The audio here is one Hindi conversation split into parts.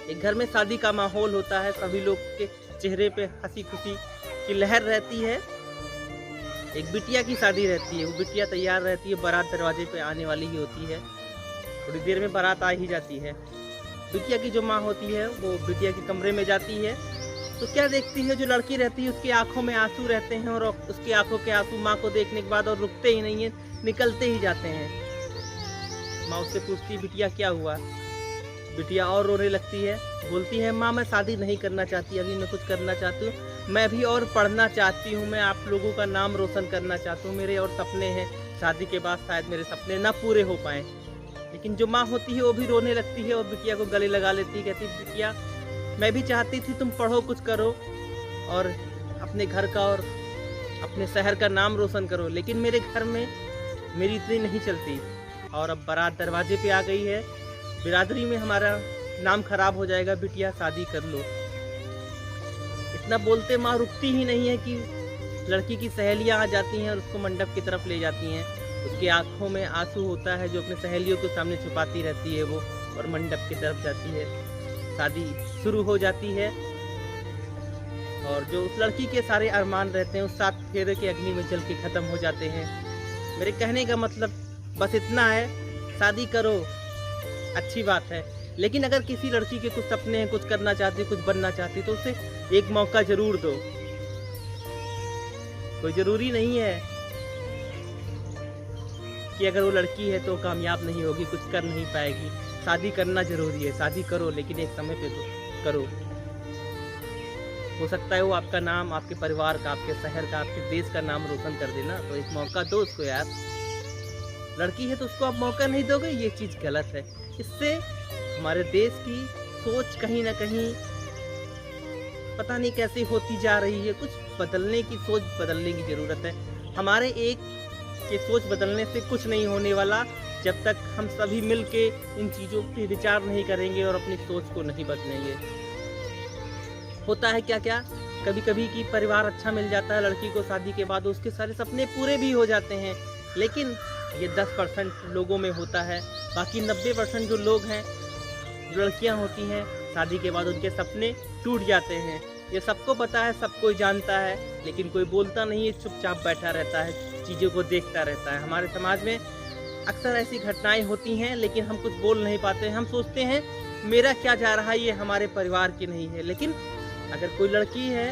एक घर में शादी का माहौल होता है, सभी लोग के चेहरे पे हंसी खुशी की लहर रहती है। एक बिटिया की शादी रहती है, वो बिटिया तैयार रहती है, बारात दरवाजे पे आने वाली ही होती है, थोड़ी देर में बारात आ ही जाती है। बिटिया की जो माँ होती है वो बिटिया के कमरे में जाती है, तो क्या देखती है, जो लड़की रहती है उसकी आंखों में आंसू रहते हैं और उसकी आंखों के आंसू माँ को देखने के बाद और रुकते ही नहीं है, निकलते ही जाते हैं। माँ उससे पूछती है बिटिया क्या हुआ। बिटिया और रोने लगती है, बोलती है माँ मैं शादी नहीं करना चाहती, अभी मैं कुछ करना चाहती हूँ, मैं अभी और पढ़ना चाहती हूँ, मैं आप लोगों का नाम रोशन करना चाहती हूँ, मेरे और सपने हैं, शादी के बाद शायद मेरे सपने ना पूरे हो पाएँ। लेकिन जो माँ होती है वो भी रोने लगती है और बिटिया को गले लगा लेती है, कहती है बिटिया मैं भी चाहती थी तुम पढ़ो, कुछ करो और अपने घर का और अपने शहर का नाम रोशन करो, लेकिन मेरे घर में मेरी इतनी नहीं चलती और अब बारात दरवाजे पे आ गई है, बिरादरी में हमारा नाम खराब हो जाएगा, बिटिया शादी कर लो। इतना बोलते माँ रुकती ही नहीं है कि लड़की की सहेलियाँ आ जाती हैं और उसको मंडप की तरफ ले जाती हैं। उसकी आंखों में आंसू होता है जो अपने सहेलियों के सामने छुपाती रहती है वो, और मंडप की तरफ जाती है। शादी शुरू हो जाती है और जो उस लड़की के सारे अरमान रहते हैं उस 7 फेरे के अग्नि में जल के ख़त्म हो जाते हैं। मेरे कहने का मतलब बस इतना है, शादी करो अच्छी बात है, लेकिन अगर किसी लड़की के कुछ सपने हैं, कुछ करना चाहती, कुछ बनना चाहती, तो उसे एक मौका जरूर दो। कोई ज़रूरी नहीं है कि अगर वो लड़की है तो कामयाब नहीं होगी, कुछ कर नहीं पाएगी। शादी करना ज़रूरी है, शादी करो, लेकिन एक समय पे तो करो। हो सकता है वो आपका नाम, आपके परिवार का, आपके शहर का, आपके देश का नाम रोशन कर देना, तो एक मौका दो उसको यार। लड़की है तो उसको आप मौका नहीं दोगे, ये चीज़ गलत है। इससे हमारे देश की सोच कहीं ना कहीं पता नहीं कैसे होती जा रही है। कुछ बदलने की, सोच बदलने की ज़रूरत है। हमारे एक के सोच बदलने से कुछ नहीं होने वाला जब तक हम सभी मिल के इन चीज़ों पे विचार नहीं करेंगे और अपनी सोच को नहीं बदलेंगे। होता है क्या क्या कभी कभी कि परिवार अच्छा मिल जाता है लड़की को, शादी के बाद उसके सारे सपने पूरे भी हो जाते हैं, लेकिन ये 10% लोगों में होता है। बाकी 90% जो लोग हैं, जो लड़कियां होती हैं, शादी के बाद उनके सपने टूट जाते हैं। ये सबको पता है, सब कोई जानता है, लेकिन कोई बोलता नहीं है, चुपचाप बैठा रहता है, चीज़ों को देखता रहता है। हमारे समाज में अक्सर ऐसी घटनाएं होती हैं, लेकिन हम कुछ बोल नहीं पाते। हम सोचते हैं मेरा क्या जा रहा है, ये हमारे परिवार की नहीं है। लेकिन अगर कोई लड़की है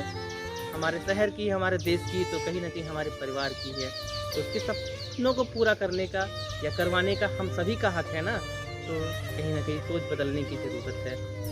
हमारे शहर की, हमारे देश की, तो कहीं ना कहीं हमारे परिवार की है, तो उसके सपनों को पूरा करने का या करवाने का हम सभी का हक है ना। तो कहीं ना कहीं सोच बदलने की ज़रूरत है।